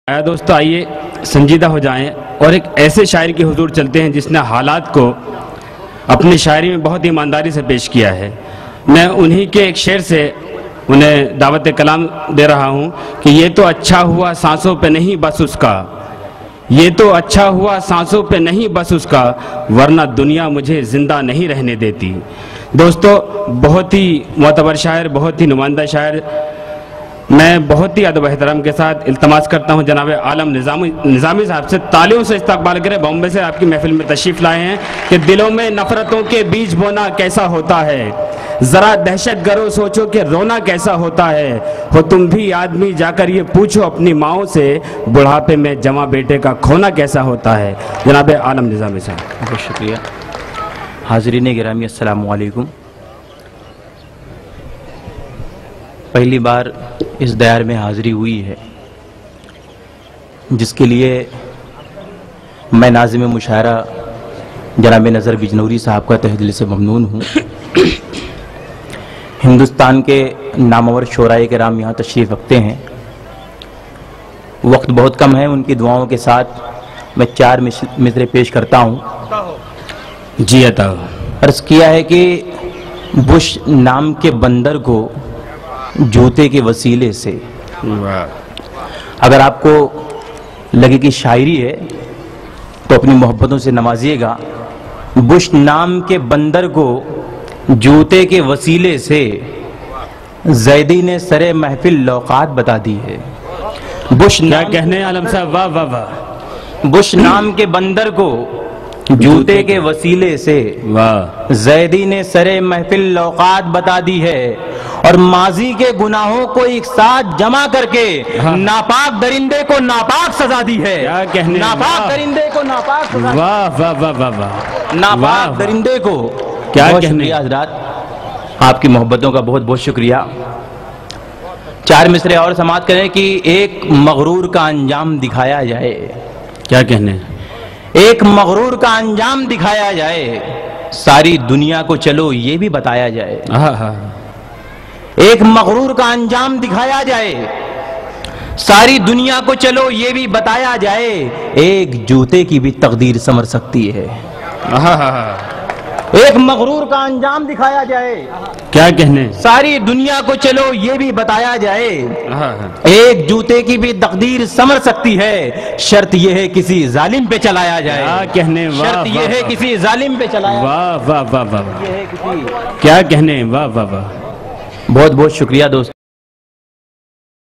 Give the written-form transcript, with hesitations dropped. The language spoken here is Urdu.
دوستو آئیے سنجیدہ ہو جائیں اور ایک ایسے شاعر کے حضور چلتے ہیں جس نے حالات کو اپنی شاعری میں بہت ایمانداری سے پیش کیا ہے۔ میں انہی کے ایک شعر سے انہیں دعوت کلام دے رہا ہوں کہ یہ تو اچھا ہوا سانسوں پہ نہیں بس اس کا، یہ تو اچھا ہوا سانسوں پہ نہیں بس اس کا، ورنہ دنیا مجھے زندہ نہیں رہنے دیتی۔ دوستو بہت ہی معتبر شاعر، بہت ہی نمائندہ شاعر، میں بہت ہی ادب و احترام کے ساتھ التماس کرتا ہوں جناب عالم نظامی صاحب سے تالیوں سے استقبال کریں۔ بامبے سے آپ کی محفل میں تشریف لائے ہیں کہ دلوں میں نفرتوں کے بیج بونا کیسا ہوتا ہے، ذرا دہشت گرو سوچو کہ رونا کیسا ہوتا ہے، ہو تم بھی آدمی جا کر یہ پوچھو اپنی ماؤں سے بڑھاپے میں جمع بیٹے کا کھونا کیسا ہوتا ہے۔ جناب عالم نظامی صاحب بہت شکریہ۔ حاضرین گرامی السلام علیکم۔ پہلی بار اس دیار میں حاضری ہوئی ہے جس کے لیے میں ناظم مشاعرہ جناب نظر بجنوری صاحب کا تہ دل سے ممنون ہوں۔ ہندوستان کے نامور شعراء کرام یہاں تشریف رکھتے ہیں، وقت بہت کم ہے، ان کی دعاؤں کے ساتھ میں 4 مصرے پیش کرتا ہوں۔ جی عطا۔ عرض کیا ہے کہ بش نام کے بندر کو جوتے کے وسیلے سے، اگر آپ کو لگے کہ شاعری ہے تو اپنی محبتوں سے نوازیے گا۔ بش نام کے بندر کو جوتے کے وسیلے سے زیدی نے سرے محفل لوقات بتا دی ہے۔ بش کیا کہنے عالم صاحب، واہ واہ واہ۔ بش نام کے بندر کو جوتے کے وسیلے سے واہ، زیدی نے سرے محفل لوقات بتا دی ہے، اور ماضی کے گناہوں کو ایک ساتھ جمع کر کے ناپاک درندے کو ناپاک سزا دی ہے۔ کیا کہنے، ناپاک درندے کو ناپاک سزا دی ہے۔ واہ واہ واہ واہ واہ، ناپاک درندے کو کیا بہت کہنے۔ شکریہ حضرات، آپ کی محبتوں کا بہت بہت شکریہ۔ 4 مصرے اور سماعت کریں کہ ایک مغرور کا انجام دکھایا جائے۔ کیا کہنے، ایک مغرور کا انجام دکھایا جائے، ساری دنیا کو چلو یہ بھی بتایا جائے۔ ایک مغرور کا انجام دکھایا جائے، ساری دنیا کو چلو یہ بھی بتایا جائے، ایک جوتے کی بھی تقدیر سنور سکتی ہے۔ ایک مغرور کا انجام دکھایا جائے، کیا کہنے، ساری دنیا کو چلو یہ بھی بتایا جائے، ایک جوتے کی بھی تقدیر سنور سکتی ہے، شرط یہ ہے کسی ظالم پہ چلایا جائے۔ کیا کہنے، واہ شرط یہ ہے کسی ظالم پہ چلایا جائے۔ واہ واہ واہ واہ، یہ ہے کسی، کیا کہنے، واہ واہ واہ۔ بہت بہت شکریہ دوست۔